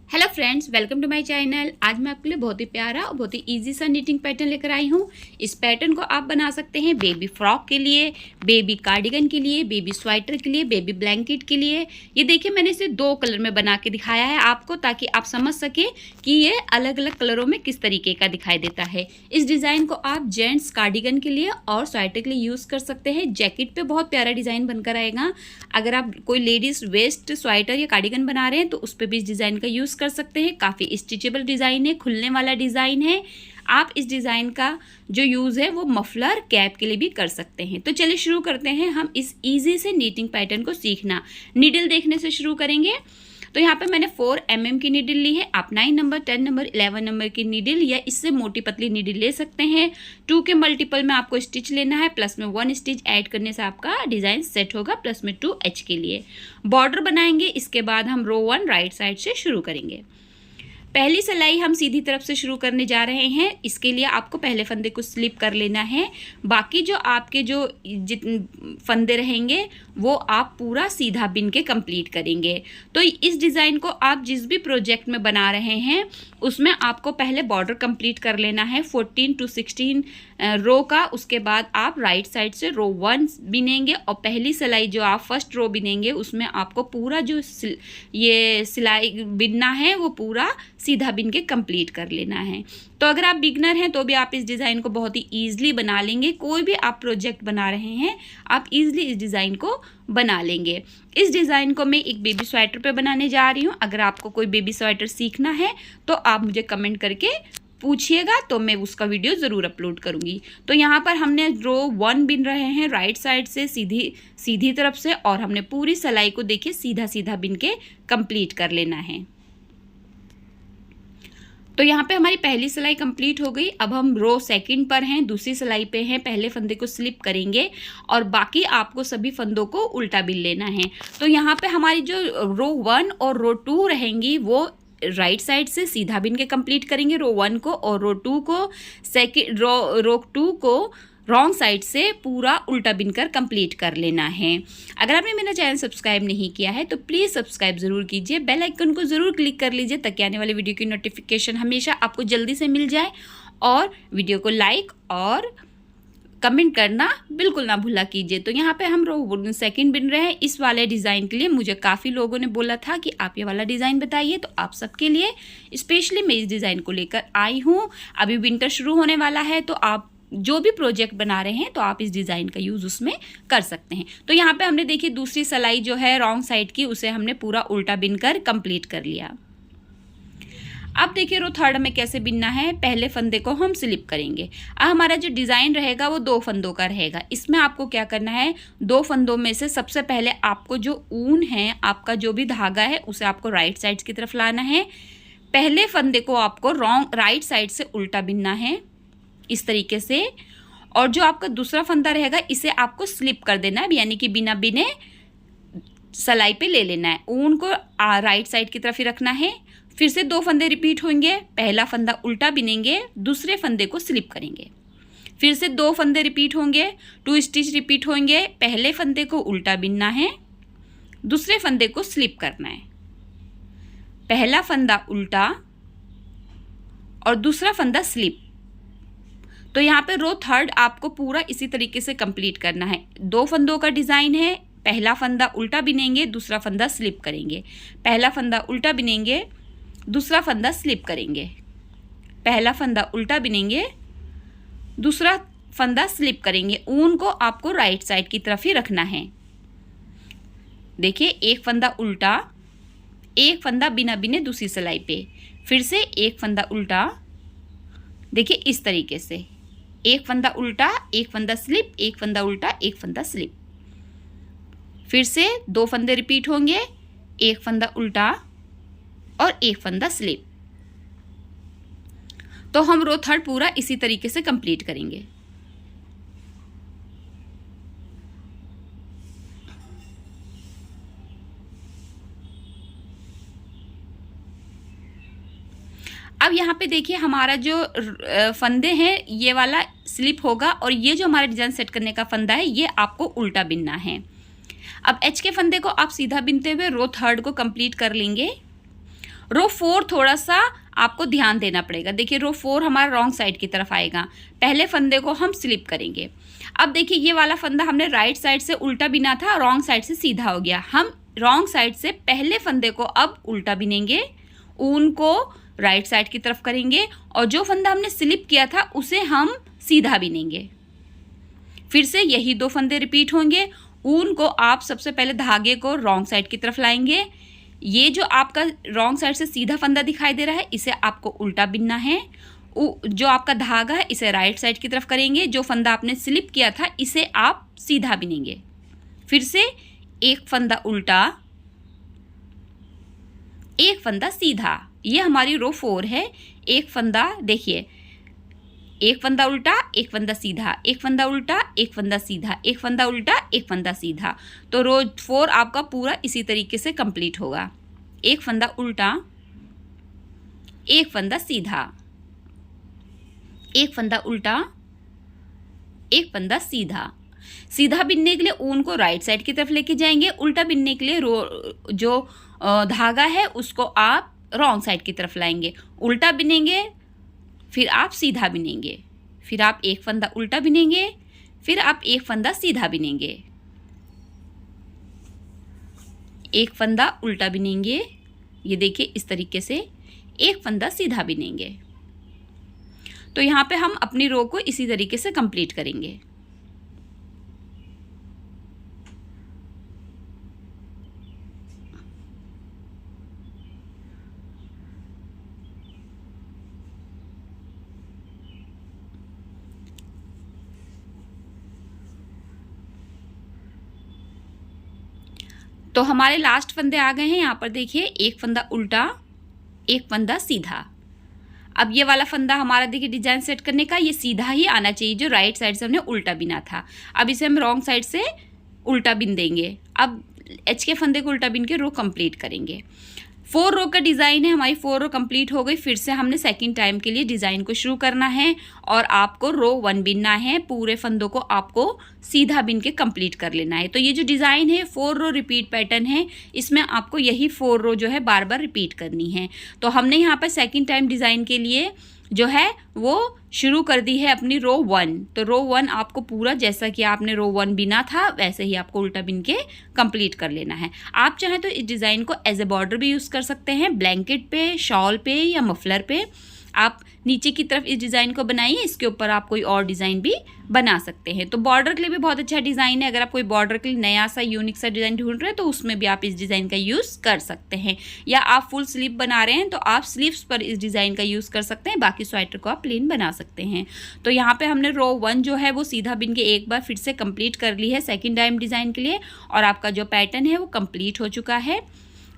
Hello friends, welcome to my channel. आज मैं आपके लिए बहुत ही प्यारा और बहुत ही इजी सा नीटिंग पैटर्न लेकर आई हूँ। इस पैटर्न को आप बना सकते हैं बेबी फ्रॉक के लिए, बेबी कार्डिगन के लिए, बेबी स्वेटर के लिए, बेबी ब्लैंकेट के लिए। ये देखिए, मैंने इसे 2 कलर में बना के दिखाया है आपको, ताकि आप समझ सके कि ये अलग अलग कलरों में किस तरीके का दिखाई देता है। इस डिज़ाइन को आप जेंट्स कार्डिगन के लिए और स्वेटर के लिए यूज़ कर सकते हैं। जैकेट पे बहुत प्यारा डिज़ाइन बनकर आएगा। अगर आप कोई लेडीज़ वेस्ट स्वेटर या कार्डिगन बना रहे हैं तो उस पर भी इस डिज़ाइन का यूज़ कर सकते हैं। काफ़ी स्टिचेबल डिज़ाइन है, खुलने वाला डिज़ाइन है। आप इस डिज़ाइन का जो यूज़ है वो मफलर कैप के लिए भी कर सकते हैं। तो चलिए शुरू करते हैं हम इस इजी से नीटिंग पैटर्न को सीखना। नीडल देखने से शुरू करेंगे। तो यहाँ पे मैंने 4 mm की नीडल ली है। आप 9 नंबर, 10 नंबर, 11 नंबर की नीडल या इससे मोटी पतली नीडल ले सकते हैं। 2 के मल्टीपल में आपको स्टिच लेना है, प्लस में 1 स्टिच ऐड करने से आपका डिज़ाइन सेट होगा, प्लस में 2 H के लिए बॉर्डर बनाएंगे। इसके बाद हम रो 1 राइट साइड से शुरू करेंगे। पहली सिलाई हम सीधी तरफ से शुरू करने जा रहे हैं। इसके लिए आपको पहले फंदे को स्लिप कर लेना है। बाकी जो आपके जो फंदे रहेंगे वो आप पूरा सीधा बिन के कंप्लीट करेंगे। तो इस डिज़ाइन को आप जिस भी प्रोजेक्ट में बना रहे हैं उसमें आपको पहले बॉर्डर कंप्लीट कर लेना है 14 to 16 रो का। उसके बाद आप राइट साइड से रो 1 बिनेंगे और पहली सिलाई जो आप फर्स्ट रो बिनेंगे उसमें आपको पूरा जो ये सिलाई बिनना है वो पूरा सीधा बिन के कंप्लीट कर लेना है। तो अगर आप बिगनर हैं तो भी आप इस डिज़ाइन को बहुत ही ईजिली बना लेंगे। कोई भी आप प्रोजेक्ट बना रहे हैं आप ईजिली इस डिज़ाइन को बना लेंगे। इस डिज़ाइन को मैं एक बेबी स्वेटर पे बनाने जा रही हूँ। अगर आपको कोई बेबी स्वेटर सीखना है तो आप मुझे कमेंट करके पूछिएगा, तो मैं उसका वीडियो ज़रूर अपलोड करूँगी। तो यहाँ पर हमने रो 1 बिन रहे हैं राइट साइड से सीधी तरफ से, और हमने पूरी सिलाई को देखिए सीधा सीधा बिन के कंप्लीट कर लेना है। तो यहाँ पे हमारी पहली सिलाई कंप्लीट हो गई। अब हम रो 2 पर हैं, दूसरी सिलाई पे हैं। पहले फंदे को स्लिप करेंगे और बाकी आपको सभी फंदों को उल्टा बिन लेना है। तो यहाँ पे हमारी जो रो 1 और रो 2 रहेंगी वो राइट साइड से सीधा बिन के कंप्लीट करेंगे रो 1 को, और रो 2 को रो 2 को रॉन्ग साइड से पूरा उल्टा बिनकर कंप्लीट कर लेना है। अगर आपने मेरा चैनल सब्सक्राइब नहीं किया है तो प्लीज़ सब्सक्राइब ज़रूर कीजिए, बेल आइकन को ज़रूर क्लिक कर लीजिए ताकि आने वाली वीडियो की नोटिफिकेशन हमेशा आपको जल्दी से मिल जाए। और वीडियो को लाइक और कमेंट करना बिल्कुल ना भूला कीजिए। तो यहाँ पे हम रो 2 बिन रहे हैं। इस वाले डिज़ाइन के लिए मुझे काफ़ी लोगों ने बोला था कि आप ये वाला डिज़ाइन बताइए, तो आप सबके लिए स्पेशली मैं इस डिज़ाइन को लेकर आई हूँ। अभी विंटर शुरू होने वाला है तो आप जो भी प्रोजेक्ट बना रहे हैं तो आप इस डिज़ाइन का यूज़ उसमें कर सकते हैं। तो यहाँ पे हमने देखिए दूसरी सिलाई जो है रॉन्ग साइड की उसे हमने पूरा उल्टा बिनकर कंप्लीट कर लिया। अब देखिए रो 3 में कैसे बिनना है। पहले फंदे को हम स्लिप करेंगे। अब हमारा जो डिज़ाइन रहेगा वो 2 फंदों का रहेगा। इसमें आपको क्या करना है, 2 फंदों में से सबसे पहले आपको जो ऊन है, आपका जो भी धागा है उसे आपको राइट साइड की तरफ लाना है। पहले फंदे को आपको राइट साइड से उल्टा बिनना है इस तरीके से, और जो आपका दूसरा फंदा रहेगा इसे आपको स्लिप कर देना है, यानी कि बिना बिने सिलाई पे ले लेना है। ऊन को राइट साइड की तरफ ही रखना है। फिर से 2 फंदे रिपीट होंगे। पहला फंदा उल्टा बिनेंगे, दूसरे फंदे को स्लिप करेंगे। फिर से 2 फंदे रिपीट होंगे, 2 स्टिच रिपीट होंगे। पहले फंदे को उल्टा बिनना है, दूसरे फंदे को स्लिप करना है। पहला फंदा उल्टा और दूसरा फंदा स्लिप। तो यहाँ पे रो 3 आपको पूरा इसी तरीके से कंप्लीट करना है। 2 फंदों का डिज़ाइन है। पहला फंदा उल्टा बिनेंगे, दूसरा फंदा स्लिप करेंगे। पहला फंदा उल्टा बिनेंगे, दूसरा फंदा स्लिप करेंगे। पहला फंदा उल्टा बिनेंगे, दूसरा फंदा स्लिप करेंगे। ऊन को आपको राइट साइड की तरफ ही रखना है। देखिए एक फंदा उल्टा, एक फंदा बिना बिने दूसरी सिलाई पे, फिर से एक फंदा उल्टा। देखिए इस तरीके से एक फंदा उल्टा, एक फंदा स्लिप, एक फंदा उल्टा, एक फंदा स्लिप। फिर से 2 फंदे रिपीट होंगे, एक फंदा उल्टा और एक फंदा स्लिप। तो हम रो 3 पूरा इसी तरीके से कंप्लीट करेंगे। अब यहाँ पे देखिए हमारा जो फंदे हैं ये वाला स्लिप होगा, और ये जो हमारा डिज़ाइन सेट करने का फंदा है ये आपको उल्टा बिनना है। अब H के फंदे को आप सीधा बिनते हुए रो 3 को कंप्लीट कर लेंगे। रो 4 थोड़ा सा आपको ध्यान देना पड़ेगा। देखिए रो 4 हमारा रॉन्ग साइड की तरफ आएगा। पहले फंदे को हम स्लिप करेंगे। अब देखिए ये वाला फंदा हमने राइट साइड से उल्टा बिना था, रॉन्ग साइड से सीधा हो गया। हम रॉन्ग साइड से पहले फंदे को अब उल्टा बिनेंगे, ऊन को राइट साइड की तरफ करेंगे और जो फंदा हमने स्लिप किया था उसे हम सीधा बिनेंगे। फिर से यही 2 फंदे रिपीट होंगे। ऊन को आप सबसे पहले धागे को रॉन्ग साइड की तरफ लाएंगे। ये जो आपका रॉन्ग साइड से सीधा फंदा दिखाई दे रहा है इसे आपको उल्टा बिनना है। जो आपका धागा है इसे राइट साइड की तरफ करेंगे। जो फंदा आपने स्लिप किया था इसे आप सीधा बिनेंगे। फिर से एक फंदा उल्टा, एक फंदा सीधा। ये हमारी रो 4 है। एक फंदा, देखिए एक फंदा उल्टा, एक फंदा सीधा, एक फंदा उल्टा, एक फंदा सीधा, एक फंदा उल्टा, एक फंदा सीधा। तो रो 4 आपका पूरा इसी तरीके से कंप्लीट होगा। एक फंदा उल्टा, एक फंदा सीधा, एक फंदा उल्टा, एक फंदा सीधा। सीधा बिनने के लिए ऊन को राइट साइड की तरफ लेके जाएंगे। उल्टा बिनने के लिए जो धागा है उसको आप रॉन्ग साइड की तरफ लाएंगे। उल्टा बिनेंगे, फिर आप सीधा बिनेंगे, फिर आप एक फंदा उल्टा बिनेंगे, फिर आप एक फंदा सीधा बिनेंगे, एक फंदा उल्टा बिनेंगे। ये देखिए इस तरीके से एक फंदा सीधा बिनेंगे। तो यहाँ पे हम अपनी रो को इसी तरीके से कंप्लीट करेंगे। तो हमारे लास्ट फंदे आ गए हैं। यहाँ पर देखिए एक फंदा उल्टा, एक फंदा सीधा। अब ये वाला फंदा हमारा देखिए डिजाइन सेट करने का ये सीधा ही आना चाहिए जो राइट साइड से हमने उल्टा बिना था। अब इसे हम रॉन्ग साइड से उल्टा बिन देंगे। अब एच के फंदे को उल्टा बिन के रो कंप्लीट करेंगे। 4 रो का डिज़ाइन है, हमारी 4 रो कंप्लीट हो गई। फिर से हमने सेकंड टाइम के लिए डिज़ाइन को शुरू करना है और आपको रो 1 बिनना है। पूरे फंदों को आपको सीधा बिन के कंप्लीट कर लेना है। तो ये जो डिज़ाइन है 4 रो रिपीट पैटर्न है, इसमें आपको यही 4 रो जो है बार बार रिपीट करनी है। तो हमने यहाँ पर सेकंड टाइम डिज़ाइन के लिए जो है वो शुरू कर दी है अपनी रो 1। तो रो 1 आपको पूरा जैसा कि आपने रो 1 बिना था वैसे ही आपको उल्टा बिन के कंप्लीट कर लेना है। आप चाहें तो इस डिज़ाइन को एज ए बॉर्डर भी यूज़ कर सकते हैं, ब्लैंकेट पे, शॉल पे या मफलर पे। आप नीचे की तरफ इस डिज़ाइन को बनाइए, इसके ऊपर आप कोई और डिज़ाइन भी बना सकते हैं। तो बॉर्डर के लिए भी बहुत अच्छा डिज़ाइन है। अगर आप कोई बॉर्डर के लिए नया सा यूनिक सा डिज़ाइन ढूंढ रहे हैं तो उसमें भी आप इस डिज़ाइन का यूज़ कर सकते हैं। या आप फुल स्लीव बना रहे हैं तो आप स्लीव्स पर इस डिज़ाइन का यूज़ कर सकते हैं, बाकी स्वेटर को आप प्लेन बना सकते हैं। तो यहाँ पे हमने रो 1 जो है वो सीधा बिन के एक बार फिर से कंप्लीट कर ली है सेकेंड टाइम डिज़ाइन के लिए, और आपका जो पैटर्न है वो कंप्लीट हो चुका है।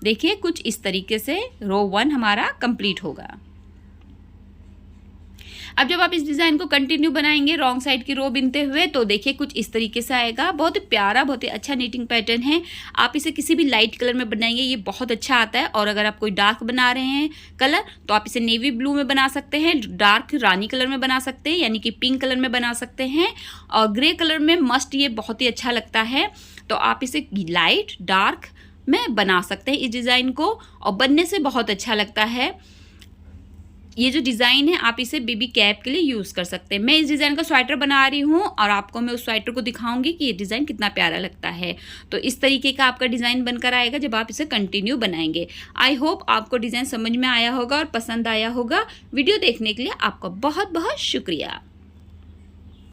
देखिए कुछ इस तरीके से रो 1 हमारा कंप्लीट होगा। अब जब आप इस डिज़ाइन को कंटिन्यू बनाएंगे रॉन्ग साइड की रो बिनते हुए तो देखिए कुछ इस तरीके से आएगा। बहुत ही प्यारा, बहुत ही अच्छा नीटिंग पैटर्न है। आप इसे किसी भी लाइट कलर में बनाएंगे, ये बहुत अच्छा आता है। और अगर आप कोई डार्क बना रहे हैं कलर तो आप इसे नेवी ब्लू में बना सकते हैं, डार्क रानी कलर में बना सकते हैं यानी कि पिंक कलर में बना सकते हैं, और ग्रे कलर में मस्ट ये बहुत ही अच्छा लगता है। तो आप इसे लाइट डार्क में बना सकते हैं इस डिज़ाइन को, और बनने से बहुत अच्छा लगता है। ये जो डिज़ाइन है आप इसे बेबी कैप के लिए यूज़ कर सकते हैं। मैं इस डिज़ाइन का स्वेटर बना रही हूँ और आपको मैं उस स्वेटर को दिखाऊंगी कि ये डिज़ाइन कितना प्यारा लगता है। तो इस तरीके का आपका डिज़ाइन बनकर आएगा जब आप इसे कंटिन्यू बनाएंगे। आई होप आपको डिज़ाइन समझ में आया होगा और पसंद आया होगा। वीडियो देखने के लिए आपका बहुत बहुत शुक्रिया।